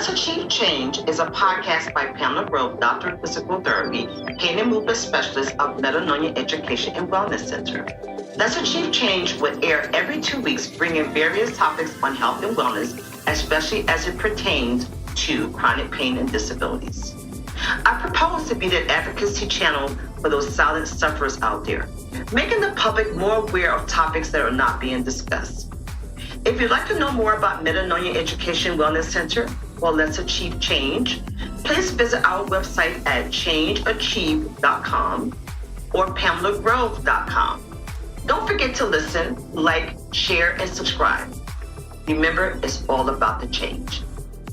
Let's Achieve Change is a podcast by Pamela Grove, Doctor of Physical Therapy, Pain and Movement Specialist of Metanoia Education and Wellness Center. Let's Achieve Change will air every 2 weeks, bringing various topics on health and wellness, especially as it pertains to chronic pain and disabilities. I propose to be the advocacy channel for those silent sufferers out there, making the public more aware of topics that are not being discussed. If you'd like to know more about Metanoia Education Wellness Center, or Let's Achieve Change, please visit our website at changeachieve.com or pamelagrove.com. Don't forget to listen, like, share, and subscribe. Remember, it's all about the change.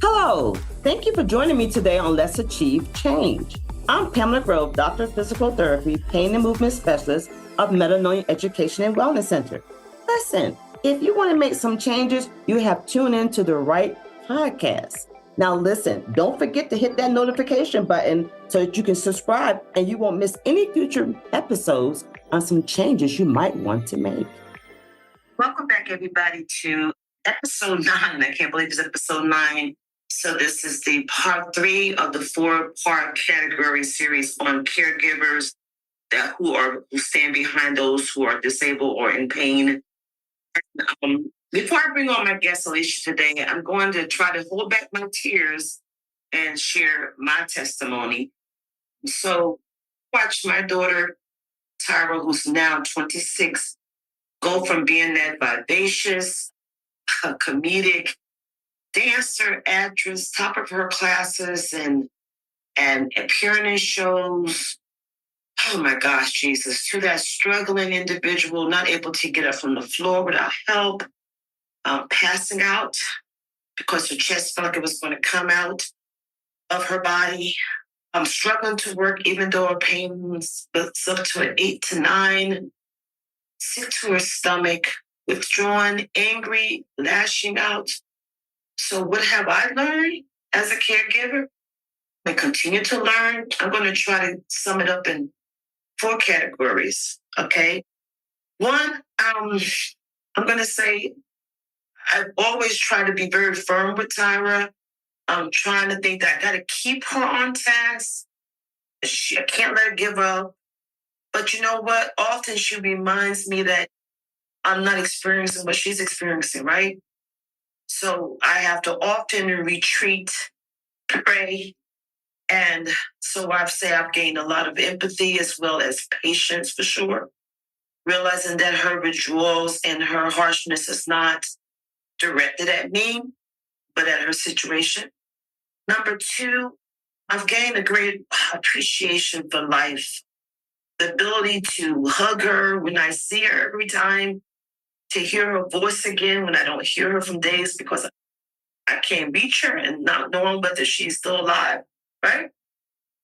Hello, thank you for joining me today on Let's Achieve Change. I'm Pamela Grove, Doctor of Physical Therapy, Pain and Movement Specialist of Metanoia Education and Wellness Center. Listen, if you want to make some changes, you have tuned into the right podcast. Now listen, don't forget to hit that notification button so that you can subscribe and you won't miss any future episodes on some changes you might want to make. Welcome back, everybody, to episode 9. I can't believe it's episode 9. So this is the part 3 of the 4-part category series on caregivers who stand behind those who are disabled or in pain. Before I bring on my guest, Alicia, today, I'm going to try to hold back my tears and share my testimony. So, watch my daughter, Tyra, who's now 26, go from being that vivacious, comedic dancer, actress, top of her classes, and appearing in shows. Oh my gosh, Jesus, to that struggling individual, not able to get up from the floor without help. Passing out because her chest felt like it was going to come out of her body. Struggling to work even though her pain was up to an 8 to 9. Sick to her stomach, withdrawn, angry, lashing out. So what have I learned as a caregiver? I continue to learn. I'm going to try to sum it up in 4 categories, okay? 1, I'm going to say I've always tried to be very firm with Tyra. I'm trying to think that I got to keep her on task. I can't let her give up. But you know what? Often she reminds me that I'm not experiencing what she's experiencing, right? So I have to often retreat, pray. And so I've gained a lot of empathy as well as patience for sure. Realizing that her withdrawals and her harshness is not directed at me, but at her situation. Number 2, I've gained a great appreciation for life. The ability to hug her when I see her every time, to hear her voice again when I don't hear her from days because I can't reach her and not knowing whether she's still alive, right?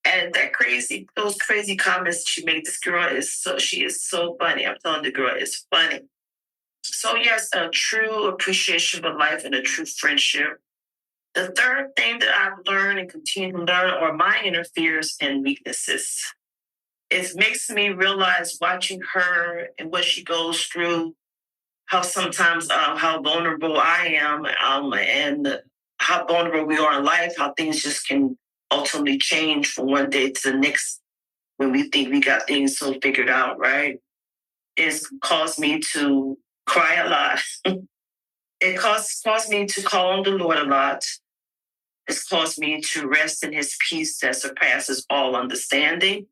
And those crazy comments she made, she is so funny. I'm telling the girl, it's funny. So yes, a true appreciation for life and a true friendship. The third thing that I've learned and continue to learn are my inner fears and weaknesses. It makes me realize watching her and what she goes through, how sometimes how vulnerable I am and how vulnerable we are in life, how things just can ultimately change from one day to the next when we think we got things so figured out, right? It's caused me to cry a lot. It caused me to call on the Lord a lot. It's caused me to rest in his peace that surpasses all understanding.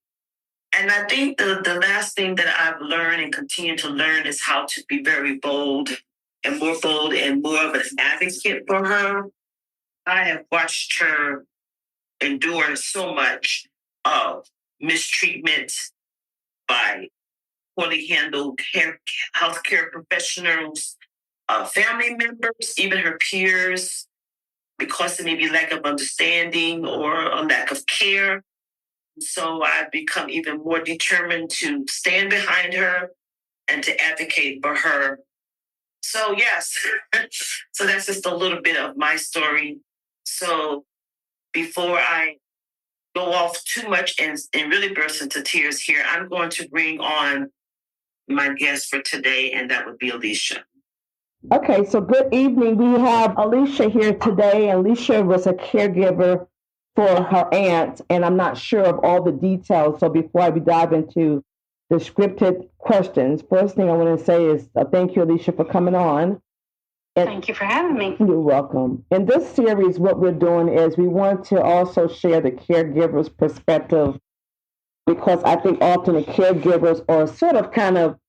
And I think the last thing that I've learned and continue to learn is how to be very bold and more of an advocate for her. I have watched her endure so much of mistreatment by poorly handled healthcare professionals, family members, even her peers, because of maybe lack of understanding or a lack of care. So I've become even more determined to stand behind her and to advocate for her. So yes, so that's just a little bit of my story. So before I go off too much and really burst into tears here, I'm going to bring on my guest for today, and that would be Alicia. Okay, so good evening. We have Alicia here today. Alicia was a caregiver for her aunt, and I'm not sure of all the details. So before we dive into the scripted questions, first thing I want to say is thank you, Alicia, for coming on. Thank you for having me. You're welcome. In this series, what we're doing is we want to also share the caregiver's perspective because I think often the caregivers are sort of kind of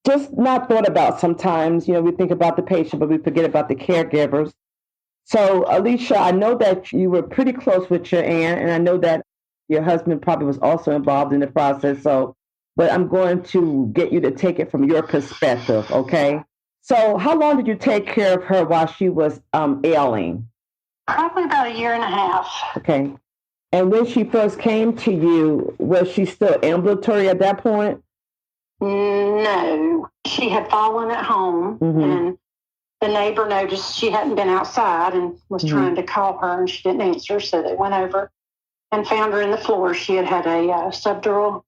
just not thought about sometimes. We think about the patient, but we forget about the caregivers. So, Alicia, I know that you were pretty close with your aunt, and I know that your husband probably was also involved in the process. So, but I'm going to get you to take it from your perspective, okay? So, how long did you take care of her while she was ailing? Probably about a year and a half. Okay. And when she first came to you, was she still ambulatory at that point? No, she had fallen at home, and the neighbor noticed she hadn't been outside and was trying to call her, and she didn't answer. So they went over and found her in the floor. She had had a subdural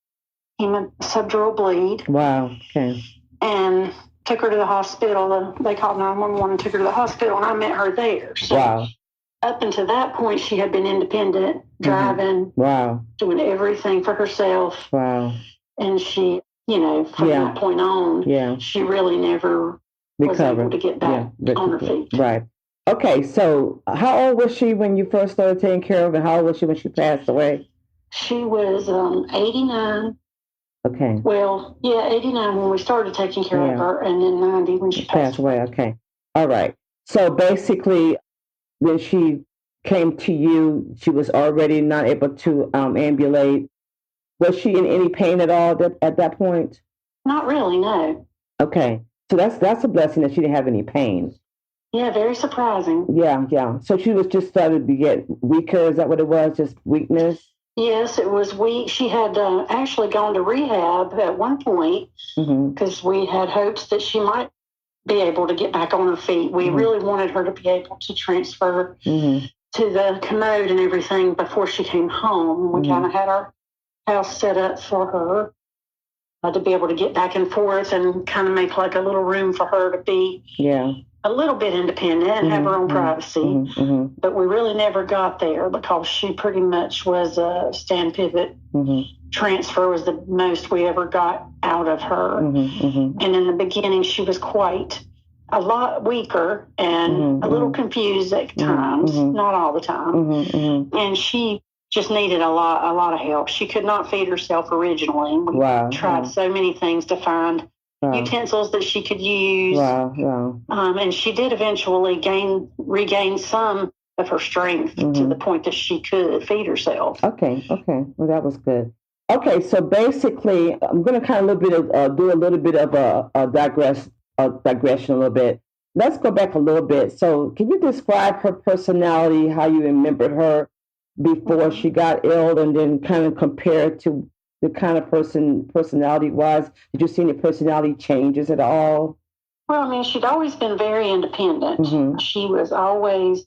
bleed. Wow. Okay. And took her to the hospital. They called 911 and took her to the hospital, and I met her there. So wow. Up until that point, she had been independent, driving, wow, doing everything for herself. Wow. And she, from that point on, she really never was able to get back on her feet. Right. Okay, so how old was she when you first started taking care of her? How old was she when she passed away? She was 89. Okay. Well, 89 when we started taking care of her, and then 90 when she passed away. Okay. All right. So basically, when she came to you, she was already not able to ambulate. Was she in any pain at all at that point? Not really, no. Okay. So that's a blessing that she didn't have any pain. Yeah, very surprising. Yeah. So she was just started to get weaker. Is that what it was? Just weakness? Yes, it was weak. She had actually gone to rehab at one point because we had hopes that she might be able to get back on her feet. We really wanted her to be able to transfer to the commode and everything before she came home. We kind of had our house set up for her to be able to get back and forth and kind of make like a little room for her to be a little bit independent and have her own privacy. But we really never got there because she pretty much was a stand pivot. Transfer was the most we ever got out of her. And in the beginning, she was quite a lot weaker and a little confused at times, not all the time. And she just needed a lot of help. She could not feed herself originally. We tried so many things to find utensils that she could use. And she did eventually regain some of her strength to the point that she could feed herself. Okay. Well, that was good. Okay, so basically, I'm going to kind of do a little bit of a digression a little bit. Let's go back a little bit. So, can you describe her personality, how you remembered her before she got ill, and then kind of compare it to the kind of personality was? Did you see any personality changes at all? Well, I mean, she'd always been very independent. She was always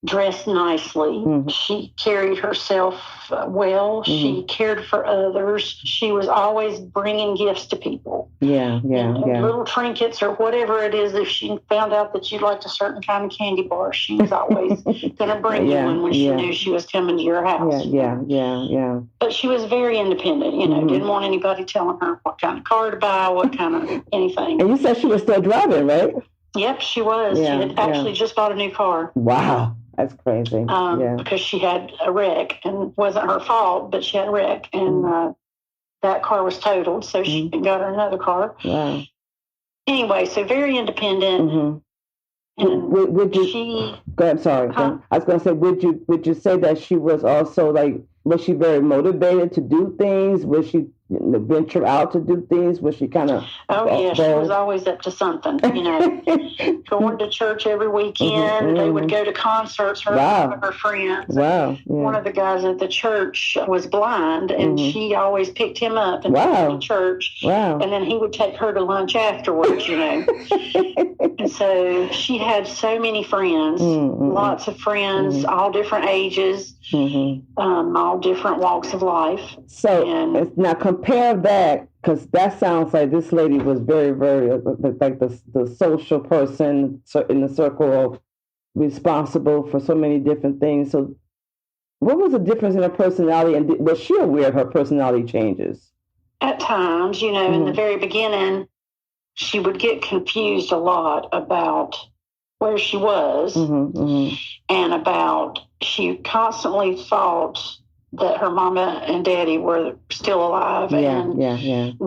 dressed nicely. She carried herself well. She cared for others. She was always bringing gifts to people. Little trinkets or whatever it is. If she found out that you liked a certain kind of candy bar, she was always going to bring you one when she knew she was coming to your house. But she was very independent, didn't want anybody telling her what kind of car to buy, what kind of anything. And you said she was still driving, right? Yep, she was. She had actually just bought a new car. Wow. That's crazy. Because she had a wreck, and it wasn't her fault, but she had a wreck, and that car was totaled, so she got her another car. Wow. Anyway, so very independent. And would you? Go ahead. Sorry, I was going to say, would you say that she was also was she very motivated to do things? Was she venture out to do things? Was she kind of? Oh yeah, she was always up to something. Going to church every weekend. They would go to concerts. Her and her friends. Wow. Yeah. One of the guys at the church was blind, and she always picked him up and took him to church. Wow. And then he would take her to lunch afterwards. And so she had so many friends, lots of friends, all different ages, all different walks of life. So now compare that because that sounds like this lady was very, very like the social person in the circle of responsible for so many different things. So what was the difference in her personality, and was she aware of her personality changes? At times, in the very beginning, she would get confused a lot about where she was and about she constantly thought that her mama and daddy were still alive and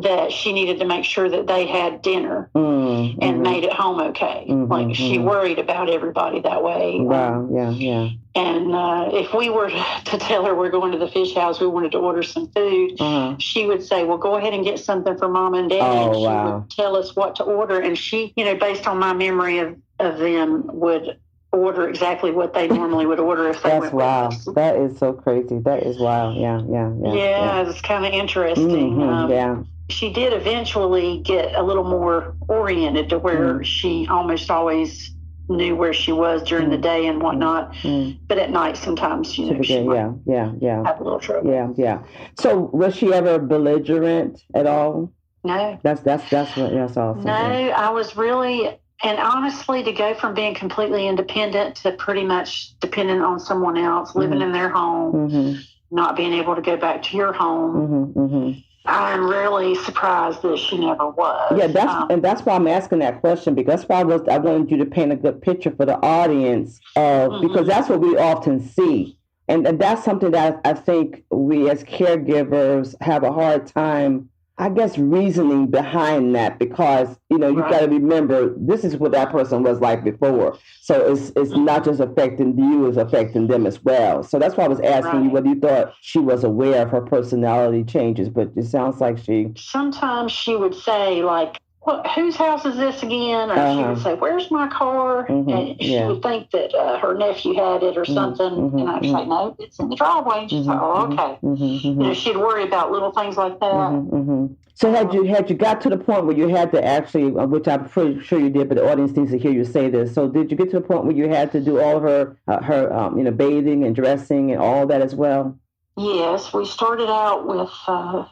that she needed to make sure that they had dinner and made it home okay. Like she worried about everybody that way. Wow, And if we were to tell her we're going to the fish house, we wanted to order some food, she would say, well, go ahead and get something for mom and dad. And she would tell us what to order. And she, based on my memory of them, would order exactly what they normally would order if they That's went wild. with us. That is so crazy. That is wild. Yeah, it's kind of interesting. She did eventually get a little more oriented to where she almost always knew where she was during the day and whatnot, but at night sometimes she might have a little trouble. Yeah. So was she ever belligerent at all? No. That's awesome. No, I was really. And honestly, to go from being completely independent to pretty much dependent on someone else, living in their home, not being able to go back to your home, I'm really surprised that she never was. Yeah, that's why I'm asking that question, because that's why I wanted you to paint a good picture for the audience, because that's what we often see. And that's something that I think we as caregivers have a hard time, I guess, reasoning behind that, because, you got to remember, this is what that person was like before. So it's not just affecting you, it's affecting them as well. So that's why I was asking you whether you thought she was aware of her personality changes, but it sounds like she... Sometimes she would say, like, whose house is this again? Or she would say, where's my car? And she would think that her nephew had it or something. And I'd say, no, it's in the driveway. And she'd say, oh, okay. She'd worry about little things like that. So had you got to the point where you had to actually, which I'm pretty sure you did, but the audience needs to hear you say this. So did you get to the point where you had to do all of her bathing and dressing and all that as well? Yes, we started out with,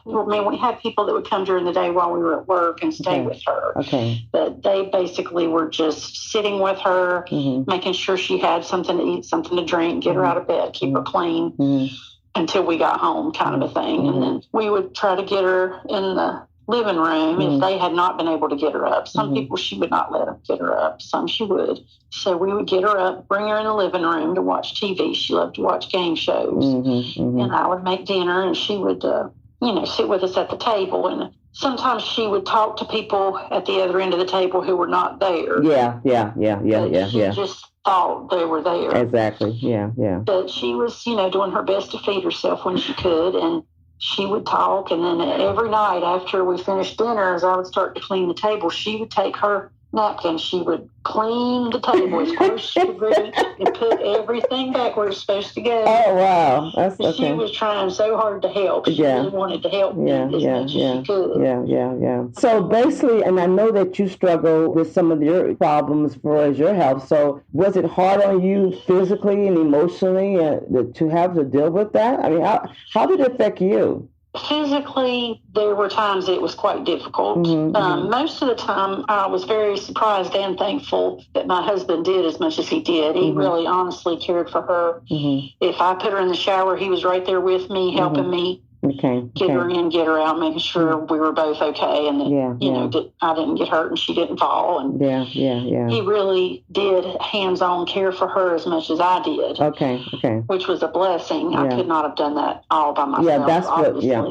we had people that would come during the day while we were at work and stay with her. Okay. But they basically were just sitting with her, making sure she had something to eat, something to drink, get her out of bed, keep her clean until we got home, kind of a thing. And then we would try to get her in the living room if they had not been able to get her up. Some people she would not let them get her up. Some she would. So we would get her up, bring her in the living room to watch TV. She loved to watch game shows. And I would make dinner, and she would, sit with us at the table. And sometimes she would talk to people at the other end of the table who were not there. She just thought they were there. Exactly. Yeah. But she was, doing her best to feed herself when she could. And she would talk, and then every night after we finished dinner, as I would start to clean the table, she would take her napkin. She would clean the table as close as she could reach and put everything back where it's supposed to go. Oh, wow. That's okay. She was trying so hard to help. She really wanted to help me as much as she could. Yeah. So basically, and I know that you struggle with some of your problems as far as your health. So was it hard on you physically and emotionally to have to deal with that? I mean, how did it affect you? Physically, there were times it was quite difficult. Most of the time, I was very surprised and thankful that my husband did as much as he did. He really honestly cared for her. If I put her in the shower, he was right there with me, helping me get her in, get her out, making sure we were both okay, and that, that I didn't get hurt and she didn't fall. And he really did hands-on care for her as much as I did. Okay. Which was a blessing. I could not have done that all by myself.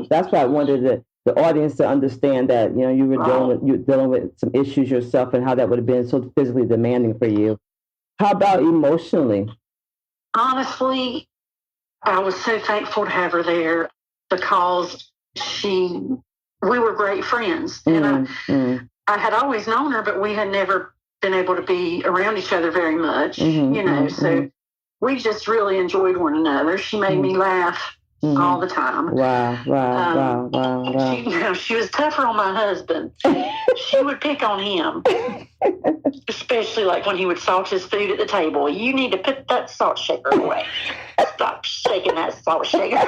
That's what I wanted the audience to understand, that you were dealing with some issues yourself, and how that would have been so physically demanding for you. How about emotionally? Honestly, I was so thankful to have her there, because we were great friends. And I had always known her, but we had never been able to be around each other very much, so we just really enjoyed one another. She made me laugh all the time. Wow. She was tougher on my husband. She would pick on him. Especially like when he would salt his food at the table. You need to put that salt shaker away. Stop shaking that salt shaker.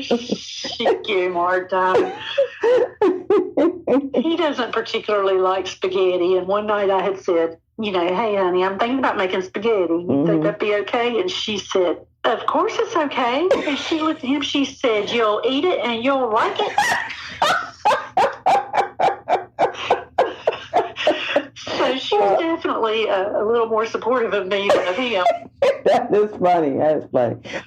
She'd give him a hard time. He doesn't particularly like spaghetti. And one night I had said, hey, honey, I'm thinking about making spaghetti. You think that'd be okay? And she said, of course it's okay. And she looked at him. She said, you'll eat it and you'll like it. So she was definitely a little more supportive of me than of him. That is funny.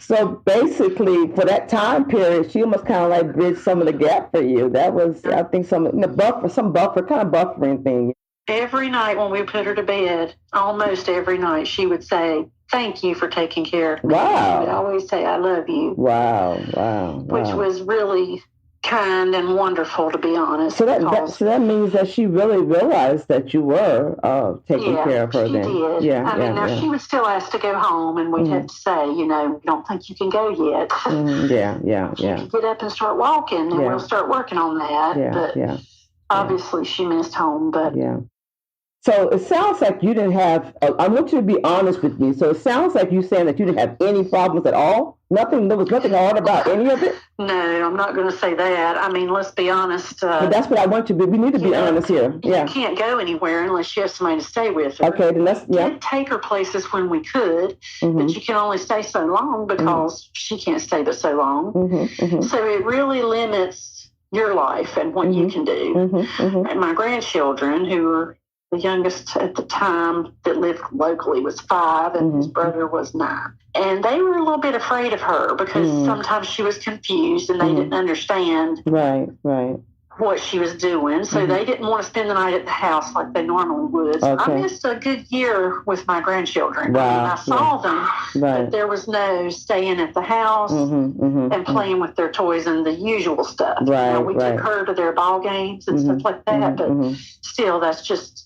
So basically, for that time period, she almost kind of like bridged some of the gap for you. That was, I think, some buffering thing. Every night when we put her to bed, almost every night, she would say, thank you for taking care of me. Wow. She would always say, I love you. Wow. Which was really kind and wonderful, to be honest. So that means that she really realized that you were taking care of her then. Did. Yeah, she would still ask to go home, and we'd have to say, we don't think you can go yet. Yeah. She could get up and start walking, and we'll start working on that. Obviously she missed home, but... Yeah. So it sounds like you didn't have, I want you to be honest with me. So it sounds like you're saying that you didn't have any problems at all? There was nothing hard about any of it? No, I'm not going to say that. I mean, let's be honest. But that's what I want you to be. We need to be honest here. Yeah. You can't go anywhere unless you have somebody to stay with her. Okay, then We did take her places when we could, but you can only stay so long because she can't stay but so long. So it really limits your life and what you can do. And my grandchildren, who were the youngest at the time that lived locally, was 5, and his brother was 9. And they were a little bit afraid of her because sometimes she was confused and they didn't understand what she was doing. So they didn't want to spend the night at the house like they normally would. So I missed a good year with my grandchildren. Wow. I saw them, but there was no staying at the house and playing with their toys and the usual stuff. We took her to their ball games and stuff like that, but still,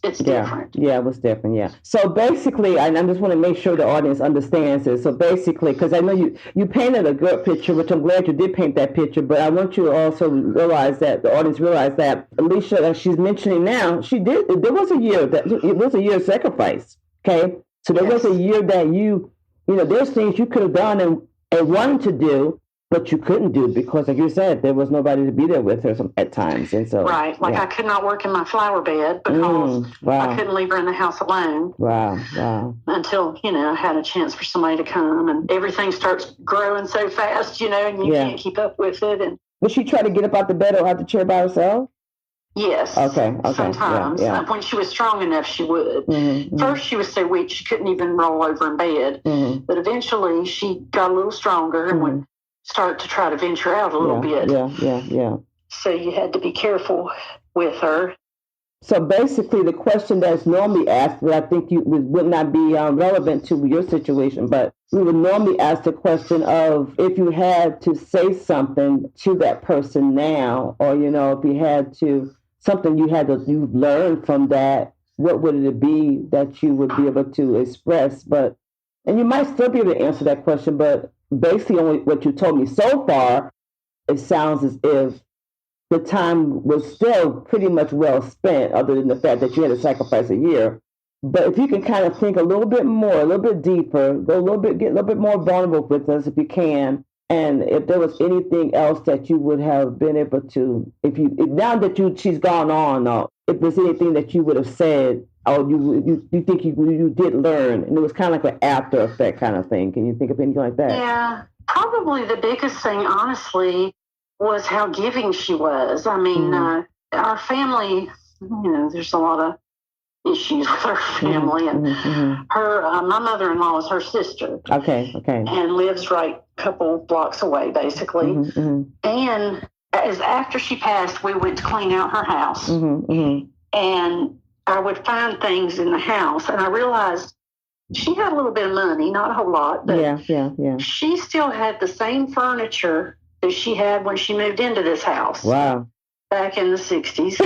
it's different. Yeah, it was different, yeah. So basically, I just want to make sure the audience understands this. So basically, because I know you painted a good picture, which I'm glad you did paint that picture, but I want you to also realize that, the audience realize that Alicia, as she's mentioning now, there was a year of sacrifice, okay? So there was a year that there's things you could have done and wanted to do, but you couldn't do because, like you said, there was nobody to be there with her at times. And so, I could not work in my flower bed because I couldn't leave her in the house alone. Wow. Until, I had a chance for somebody to come, and everything starts growing so fast, and you can't keep up with it. And would she try to get up out the bed or out the chair by herself? Yes. Okay. Sometimes. Yeah. When she was strong enough, she would. First, she was so weak she couldn't even roll over in bed. But eventually, she got a little stronger and would start to try to venture out a little bit. Yeah. So you had to be careful with her. So basically, the question that's normally asked, but I think would not be relevant to your situation, but we would normally ask the question of if you had to say something to that person now, or, if you had to, something you learned from that, what would it be that you would be able to express? And you might still be able to answer that question, but basically on what you told me so far, it sounds as if the time was still pretty much well spent, other than the fact that you had to sacrifice a year. But if you can kind of think a little bit more, a little bit deeper, get a little bit more vulnerable with us if you can. And if there was anything else that you would have been able to, now that she's gone on, if there's anything that you would have said, you think you did learn, and it was kind of like an after effect kind of thing. Can you think of anything like that? Yeah, probably the biggest thing, honestly, was how giving she was. I mean, our family, there's a lot of issues with our family, and her, my mother-in-law is her sister. Okay. And lives right a couple blocks away, basically. And after she passed, we went to clean out her house, and I would find things in the house, and I realized she had a little bit of money, not a whole lot, but she still had the same furniture that she had when she moved into this house. Wow. Back in the 60s.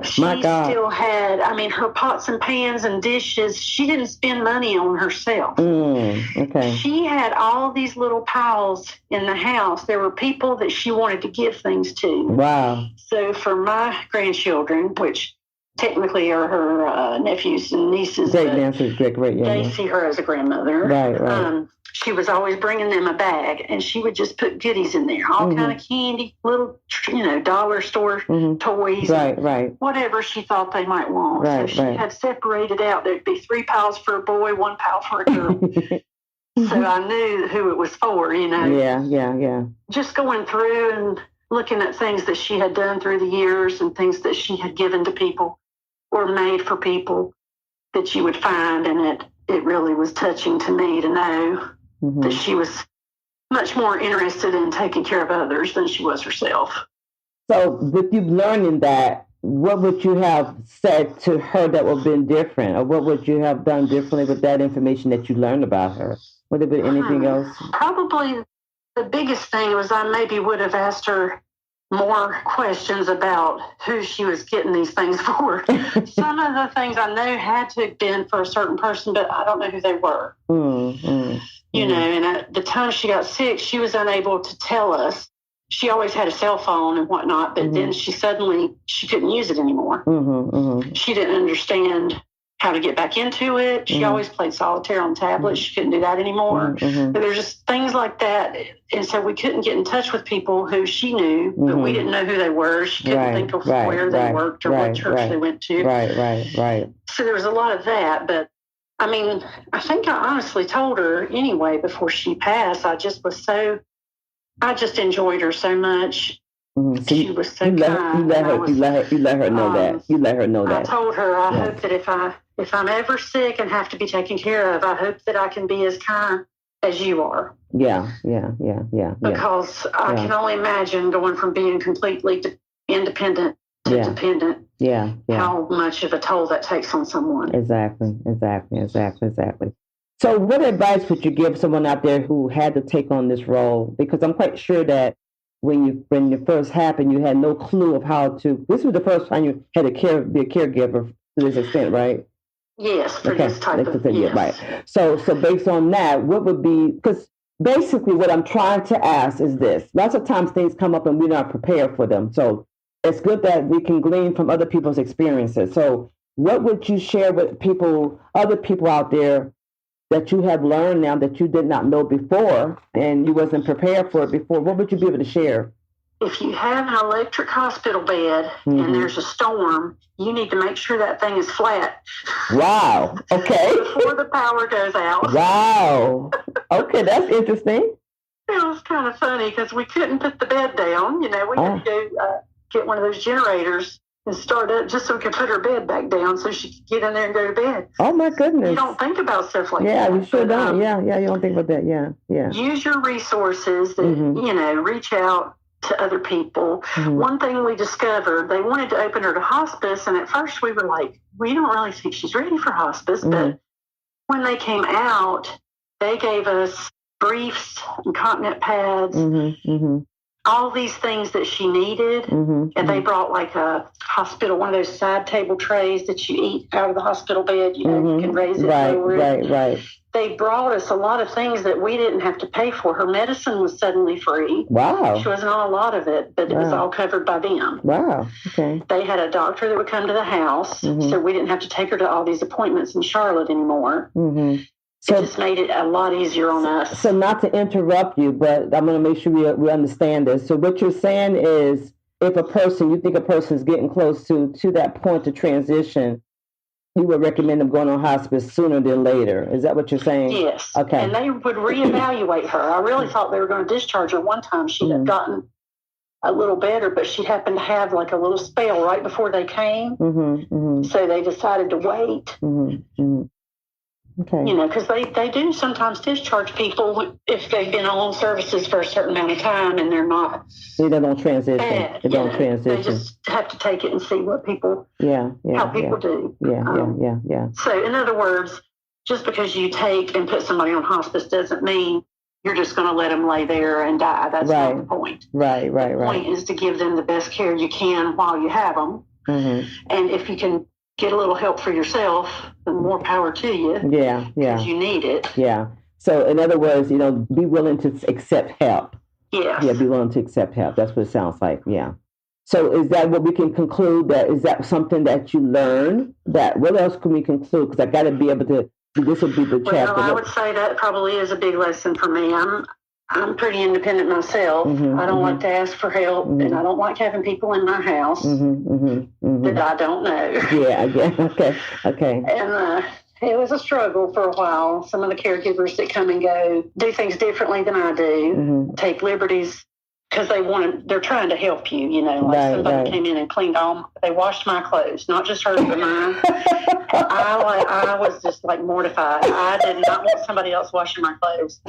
She still had, her pots and pans and dishes. She didn't spend money on herself. Okay. She had all these little piles in the house. There were people that she wanted to give things to. Wow. So for my grandchildren, which technically are her nephews and nieces. Great dancers, great, they see her as a grandmother. Right. She was always bringing them a bag, and she would just put goodies in there, all kind of candy, little, dollar store toys, right, whatever she thought they might want. So she had separated out. There'd be 3 piles for a boy, 1 pile for a girl. So I knew who it was for, Yeah. Just going through and looking at things that she had done through the years and things that she had given to people or made for people that you would find, and it really was touching to me to know that she was much more interested in taking care of others than she was herself. So with you learning that, what would you have said to her that would have been different? Or what would you have done differently with that information that you learned about her? Would there be anything else? Probably the biggest thing was I maybe would have asked her more questions about who she was getting these things for. Some of the things I know had to have been for a certain person, but I don't know who they were. And at the time she got sick, she was unable to tell us. She always had a cell phone and whatnot, but then she couldn't use it anymore. She didn't understand how to get back into it. She always played solitaire on tablets. She couldn't do that anymore. But there's just things like that. And so we couldn't get in touch with people who she knew, but we didn't know who they were. She couldn't think of where they worked or what church they went to. Right. So there was a lot of that. But I mean, I think I honestly told her anyway before she passed. I just enjoyed her so much. So she was so kind. You let her know that. You let her know that. I told her I hope that if I'm ever sick and have to be taken care of, I hope that I can be as kind as you are. Yeah. Because I can only imagine going from being completely independent to dependent. Yeah. How much of a toll that takes on someone. Exactly. So what advice would you give someone out there who had to take on this role? Because I'm quite sure that when it first happened, you had no clue of how to. This was the first time you had to be a caregiver to this extent, right? Yes, for this type of thing. Yes. Right. So based on that, what would be? Because basically, what I'm trying to ask is this: lots of times things come up and we're not prepared for them. So it's good that we can glean from other people's experiences. So what would you share with other people out there, that you have learned now that you did not know before and you wasn't prepared for it before? What would you be able to share? If you have an electric hospital bed and there's a storm, you need to make sure that thing is flat. Wow. Okay. Before the power goes out. Wow. Okay, that's interesting. It was kind of funny because we couldn't put the bed down. We had to go get one of those generators and start up just so we could put her bed back down so she could get in there and go to bed. Oh, my goodness. You don't think about stuff like that. Yeah, you sure don't. Yeah, you don't think about that. Yeah. Use your resources, reach out to other people. One thing we discovered, they wanted to open her to hospice, and at first we were like, we don't really think she's ready for hospice, but when they came out, they gave us briefs, incontinent pads, all these things that she needed, and they brought like a hospital, one of those side table trays that you eat out of the hospital bed, you can raise it over it. Right. They brought us a lot of things that we didn't have to pay for. Her medicine was suddenly free. Wow. She wasn't on a lot of it, but it was all covered by them. Wow. Okay. They had a doctor that would come to the house, so we didn't have to take her to all these appointments in Charlotte anymore. So, it just made it a lot easier on us. So not to interrupt you, but I'm going to make sure we understand this. So what you're saying is, if you think a person is getting close to that point of transition, you would recommend them going on hospice sooner than later. Is that what you're saying? Yes. Okay. And they would reevaluate her. I really thought they were going to discharge her. One time she'd have gotten a little better, but she happened to have like a little spell right before they came. So they decided to wait. Okay. Because they do sometimes discharge people if they've been on services for a certain amount of time and they're not. They don't transition. Bad. They don't transition. They just have to take it and see what people. How people do. Yeah. So in other words, just because you take and put somebody on hospice doesn't mean you're just going to let them lay there and die. That's not the point. Right. The point is to give them the best care you can while you have them, and if you can get a little help for yourself, then more power to you. Yeah. Because you need it. Yeah. So in other words, be willing to accept help. Yeah. Yeah, be willing to accept help. That's what it sounds like. Yeah. So is that what we can conclude? That is that something that you learned? That what else can we conclude? Because I got to be able to. This will be the chapter. Well, I would say that probably is a big lesson for me. I'm pretty independent myself. I don't like to ask for help, and I don't like having people in my house that I don't know. Yeah. Okay. And it was a struggle for a while. Some of the caregivers that come and go do things differently than I do, take liberties because they're trying to help you, like somebody came in and cleaned they washed my clothes, not just hers, but mine. I was just like mortified. I did not want somebody else washing my clothes.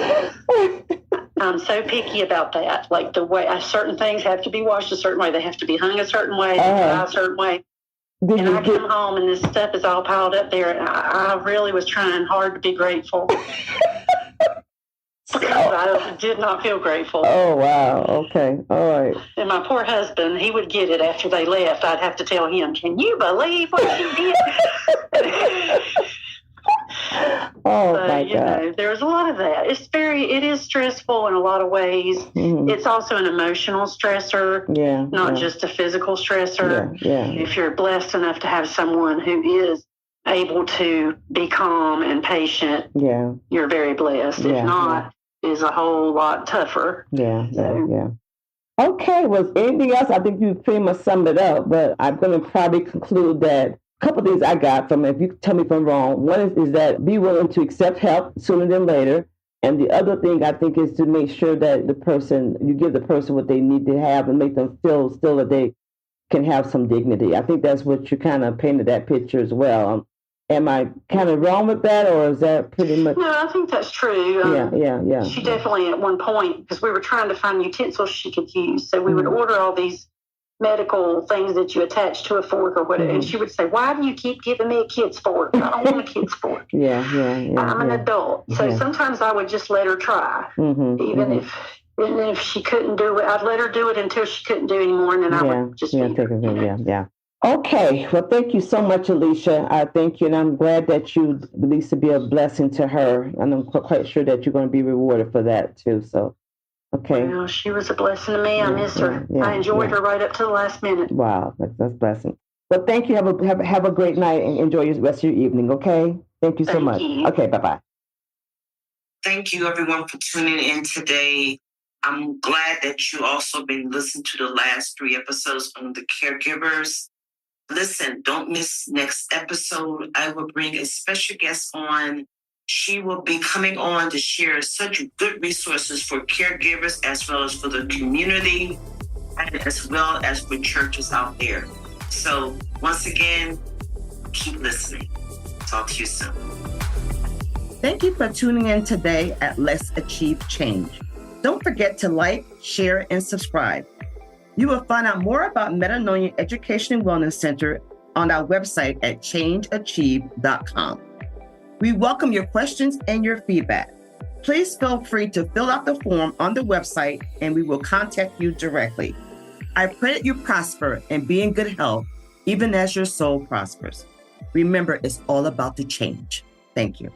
I'm so picky about that. Like the way certain things have to be washed a certain way. They have to be hung a certain way, a certain way. And I come home and this stuff is all piled up there. And I really was trying hard to be grateful. Because I did not feel grateful. Oh, wow. Okay. All right. And my poor husband, he would get it after they left. I'd have to tell him, can you believe what you did? My God. There's a lot of that. It is stressful in a lot of ways. It's also an emotional stressor, not just a physical stressor. If you're blessed enough to have someone who is able to be calm and patient, you're very blessed. If not, it's a whole lot tougher. Okay, well, anything else? I think you pretty much summed it up, but I'm going to probably conclude that a couple of things I got from it. If you tell me if I'm wrong, one is that be willing to accept help sooner than later. And the other thing I think is to make sure that you give the person what they need to have and make them feel still that they can have some dignity. I think that's what you kind of painted that picture as well. Am I kind of wrong with that, or is that pretty much? No, I think that's true. Yeah. She definitely at one point, because we were trying to find utensils she could use. So we would order all these medical things that you attach to a fork or whatever. And she would say, why do you keep giving me a kid's fork? I don't want a kid's fork. I'm an adult. So sometimes I would just let her try, even if she couldn't do it. I'd let her do it until she couldn't do anymore, and then I would just Okay, well, thank you so much, Alicia. I thank you, and I'm glad that you released to be a blessing to her, and I'm quite sure that you're going to be rewarded for that too. So, okay. Well, she was a blessing to me. I miss her. I enjoyed her right up to the last minute. Wow, that's a blessing. Well, thank you. Have a great night and enjoy the rest of your evening. Okay. Thank you so much. You. Okay. Bye. Thank you, everyone, for tuning in today. I'm glad that you also been listening to the last 3 episodes on the caregivers. Listen, don't miss next episode. I will bring a special guest on. She will be coming on to share such good resources for caregivers as well as for the community and as well as for churches out there. So once again, keep listening. Talk to you soon. Thank you for tuning in today at Let's Achieve Change. Don't forget to like, share, and subscribe. You will find out more about Metanoia Education and Wellness Center on our website at changeachieve.com. We welcome your questions and your feedback. Please feel free to fill out the form on the website and we will contact you directly. I pray that you prosper and be in good health, even as your soul prospers. Remember, it's all about the change. Thank you.